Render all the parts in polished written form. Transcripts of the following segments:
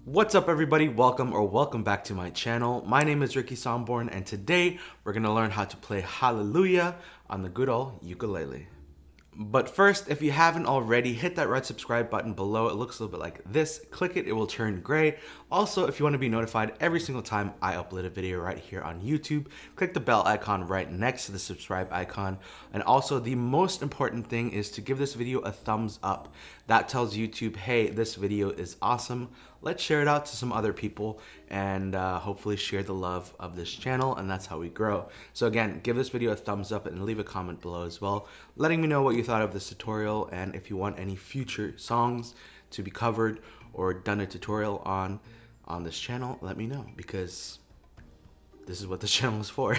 What's up everybody, welcome back to my channel. My name is Ricky Somborn and today we're going to learn how to play Hallelujah on the good old ukulele. But first, if you haven't already, hit that red subscribe button below. It looks a little bit like this. Click it, it will turn gray. Also, if you want to be notified every single time I upload a video right here on YouTube, click the bell icon right next to the subscribe icon. And also, the most important thing is to give this video a thumbs up. That tells YouTube, hey, this video is awesome. Let's share it out to some other people and hopefully share the love of this channel, and that's how we grow. So again, give this video a thumbs up and leave a comment below as well, letting me know what you thought of this tutorial and if you want any future songs to be covered or done a tutorial on this channel, let me know because this is what this channel is for.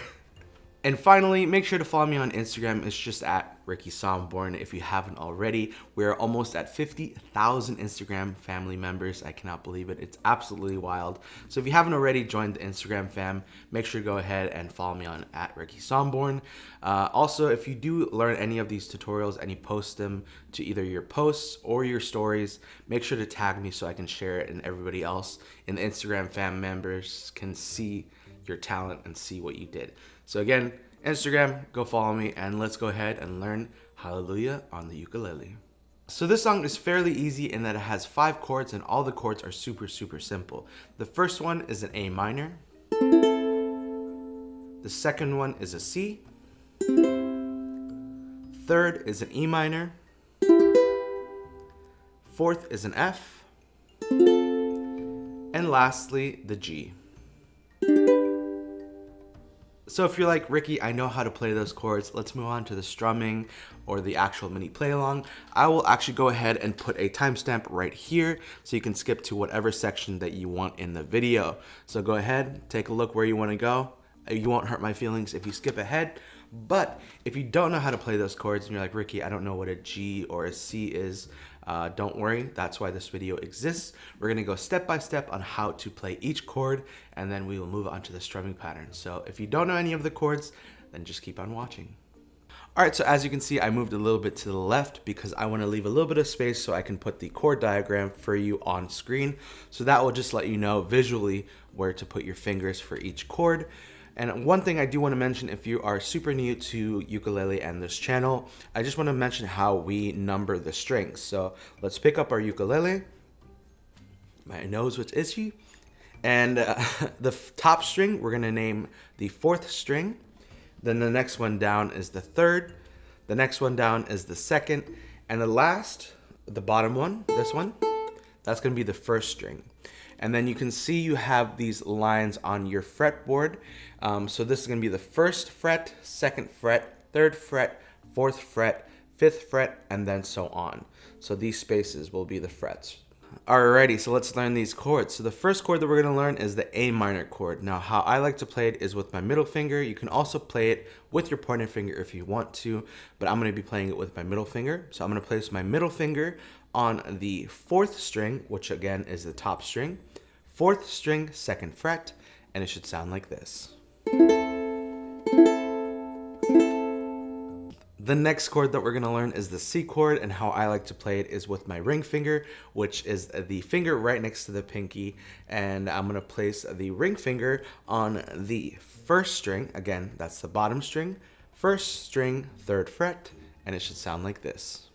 And finally, make sure to follow me on Instagram. It's just at Ricky Somborn if you haven't already. We're almost at 50,000 Instagram family members. I cannot believe it. It's absolutely wild. So if you haven't already joined the Instagram fam, make sure to go ahead and follow me on at Ricky Somborn. Also, if you do learn any of these tutorials and you post them to either your posts or your stories, make sure to tag me so I can share it and everybody else in the Instagram fam members can see your talent and see what you did. So again, Instagram, go follow me and let's go ahead and learn Hallelujah on the ukulele. So this song is fairly easy in that it has 5 chords and all the chords are super simple. The first one is an A minor. The second one is a C. Third is an E minor. Fourth is an F. And lastly, the G. So if you're like, Ricky, I know how to play those chords, let's move on to the strumming or the actual mini play along. I will actually go ahead and put a timestamp right here so you can skip to whatever section that you want in the video. So go ahead, take a look where you want to go. You won't hurt my feelings if you skip ahead. But if you don't know how to play those chords and you're like, Ricky, I don't know what a G or a C is, don't worry, that's why this video exists. We're gonna go step by step on how to play each chord and then we will move on to the strumming pattern. So if you don't know any of the chords, then just keep on watching. Alright, so as you can see, I moved a little bit to the left because I want to leave a little bit of space so I can put the chord diagram for you on screen. So that will just let you know visually where to put your fingers for each chord. And one thing I do want to mention, if you are super new to ukulele and this channel, I just want to mention how we number the strings. So let's pick up our ukulele. My nose was itchy. And the top string, we're going to name the 4th string. Then the next one down is the 3rd. The next one down is the 2nd. And the last, the bottom one, this one, that's going to be the 1st string. And then you can see you have these lines on your fretboard. So this is going to be the 1st fret, 2nd fret, 3rd fret, 4th fret, 5th fret, and then so on. So these spaces will be the frets. Alrighty, so let's learn these chords. So the first chord that we're going to learn is the A minor chord. Now how I like to play it is with my middle finger. You can also play it with your pointer finger if you want to, but I'm going to be playing it with my middle finger. So I'm going to place my middle finger on the 4th string, which again is the top string, 4th string, 2nd fret, and it should sound like this. The next chord that we're going to learn is the C chord, and how I like to play it is with my ring finger, which is the finger right next to the pinky, and I'm going to place the ring finger on the 1st string, again that's the bottom string, 1st string, 3rd fret, and it should sound like this.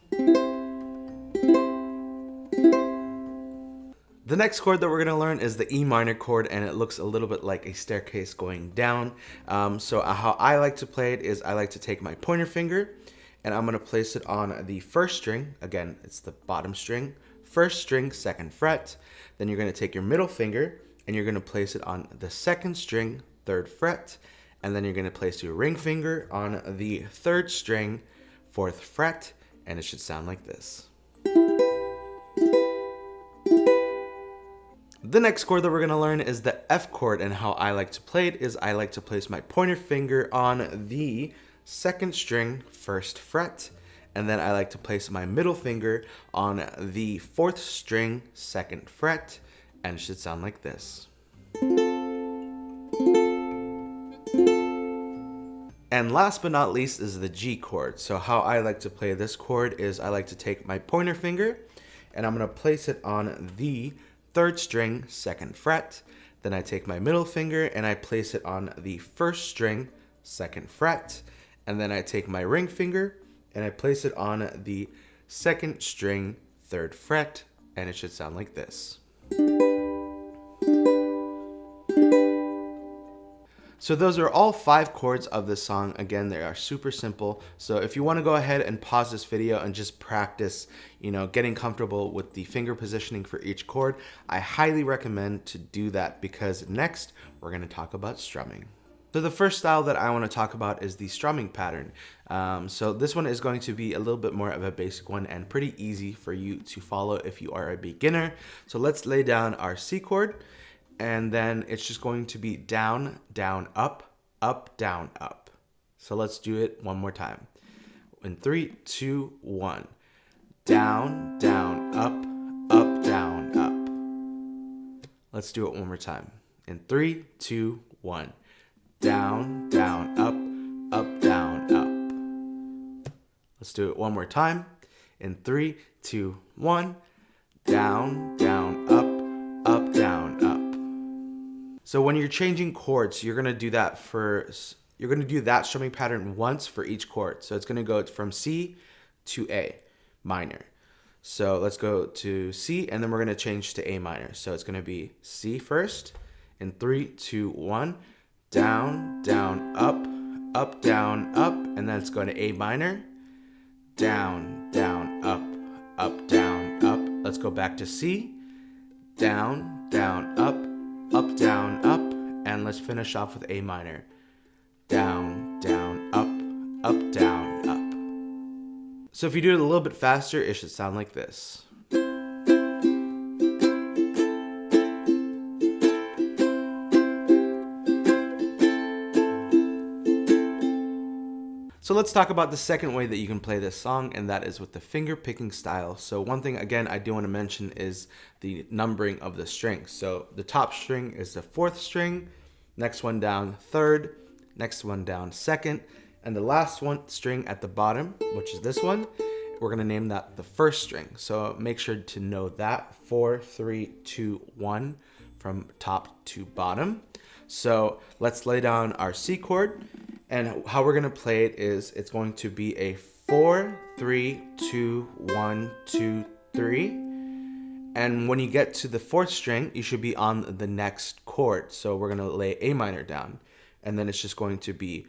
The next chord that we're going to learn is the E minor chord, and it looks a little bit like a staircase going down. So how I like to play it is I like to take my pointer finger and I'm going to place it on the 1st string. Again, it's the bottom string, 1st string, 2nd fret. Then you're going to take your middle finger and you're going to place it on the 2nd string, 3rd fret. And then you're going to place your ring finger on the 3rd string, 4th fret, and it should sound like this. The next chord that we're going to learn is the F chord, and how I like to play it is I like to place my pointer finger on the 2nd string, 1st fret, and then I like to place my middle finger on the 4th string, 2nd fret, and it should sound like this. And last but not least is the G chord. So how I like to play this chord is I like to take my pointer finger and I'm going to place it on the 3rd string, 2nd fret. Then I take my middle finger and I place it on the 1st string, 2nd fret. And then I take my ring finger and I place it on the 2nd string, 3rd fret. And it should sound like this. So those are all 5 chords of this song. Again, they are super simple. So if you want to go ahead and pause this video and just practice, getting comfortable with the finger positioning for each chord, I highly recommend to do that, because next we're going to talk about strumming. So the first style that I want to talk about is the strumming pattern. So this one is going to be a little bit more of a basic one and pretty easy for you to follow if you are a beginner. So let's lay down our C chord. And then it's just going to be down, down, up, up, down, up. So let's do it one more time. In 3, 2, 1. Down, down, up, down, up. Let's do it one more time. In 3, 2, 1. Down, down, up, down, up. Let's do it one more time. In 3, 2, 1. Down, down, up, down, up. So when you're changing chords, you're gonna do that strumming pattern once for each chord. So it's gonna go from C to A minor. So let's go to C, and then we're gonna change to A minor. So it's gonna be C first, in 3, 2, 1, down, down, up, down, up, and then it's going to A minor, down, down, up, down, up. Let's go back to C, down, down, up, down, up, and let's finish off with A minor. Down, down, up, down, up. So if you do it a little bit faster, it should sound like this. So let's talk about the second way that you can play this song, and that is with the finger picking style. So one thing, again, I do want to mention is the numbering of the strings. So the top string is the 4th string, next one down 3rd, next one down 2nd, and the last one string at the bottom, which is this one, we're going to name that the 1st string. So make sure to know that 4, 3, 2, 1 from top to bottom. So let's lay down our C chord. And how we're gonna play it is it's going to be a 4, 3, 2, 1, 2, 3. And when you get to the 4th string, you should be on the next chord. So we're gonna lay A minor down. And then it's just going to be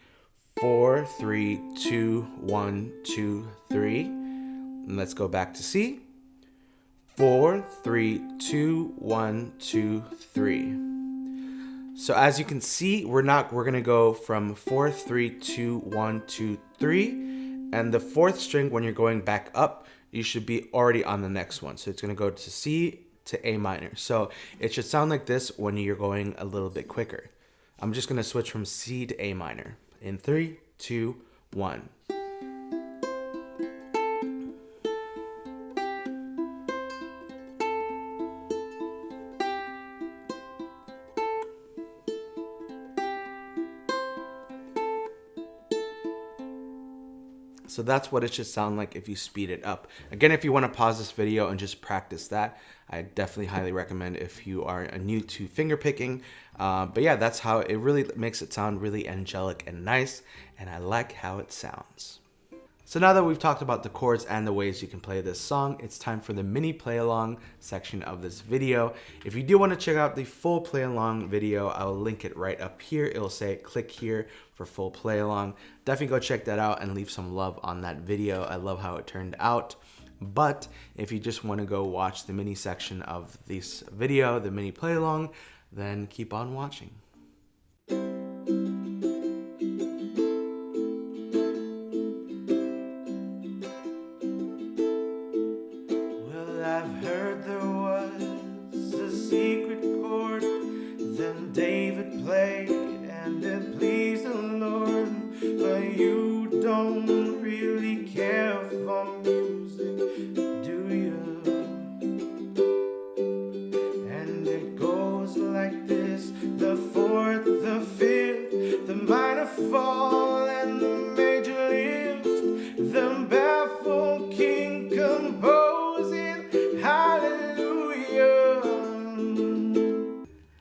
4, 3, 2, 1, 2, 3. And let's go back to C. 4, 3, 2, 1, 2, 3. So as you can see, we're gonna go from 4, 3, 2, 1, 2, 3. And the 4th string, when you're going back up, you should be already on the next one. So it's gonna go to C to A minor. So it should sound like this when you're going a little bit quicker. I'm just gonna switch from C to A minor. In 3, 2, 1. So that's what it should sound like if you speed it up. Again, if you want to pause this video and just practice that, I definitely highly recommend if you are new to finger picking. But yeah, that's how it really makes it sound really angelic and nice, and I like how it sounds. So now that we've talked about the chords and the ways you can play this song, it's time for the mini play along section of this video. If you do want to check out the full play along video, I will link it right up here. It'll say click here for full play along. Definitely go check that out and leave some love on that video. I love how it turned out. But if you just want to go watch the mini section of this video, the mini play along, then keep on watching. I've heard there was a secret chord that David played and it pleased the Lord, but you don't really care for music, do you? And it goes like this: the 4th, the 5th, the minor fall and the major lift, the baffled king composing hallelujah.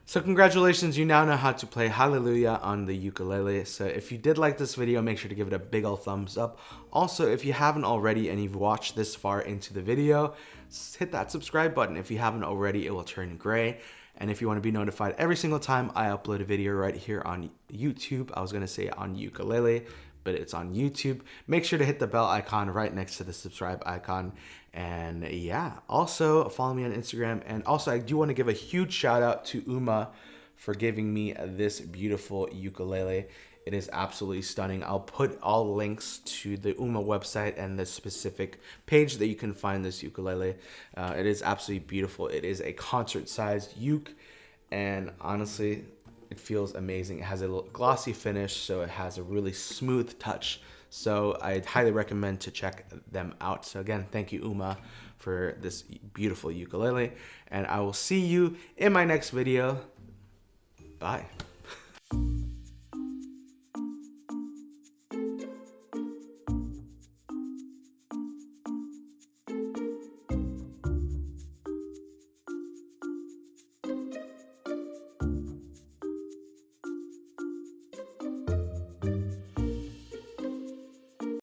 So congratulations, you now know how to play Hallelujah on the ukulele. So if you did like this video, make sure to give it a big ol' thumbs up. Also, if you haven't already and you've watched this far into the video, hit that subscribe button. If you haven't already, it will turn gray. And if you want to be notified every single time I upload a video right here on YouTube, I was going to say on ukulele, but it's on YouTube. Make sure to hit the bell icon right next to the subscribe icon. And yeah, also follow me on Instagram. And also I do want to give a huge shout out to Uma for giving me this beautiful ukulele. It is absolutely stunning. I'll put all links to the Uma website and the specific page that you can find this ukulele. It is absolutely beautiful. It is a concert-sized uke, and honestly, it feels amazing. It has a little glossy finish, so it has a really smooth touch. So I'd highly recommend to check them out. So again, thank you, Uma, for this beautiful ukulele, and I will see you in my next video. Bye.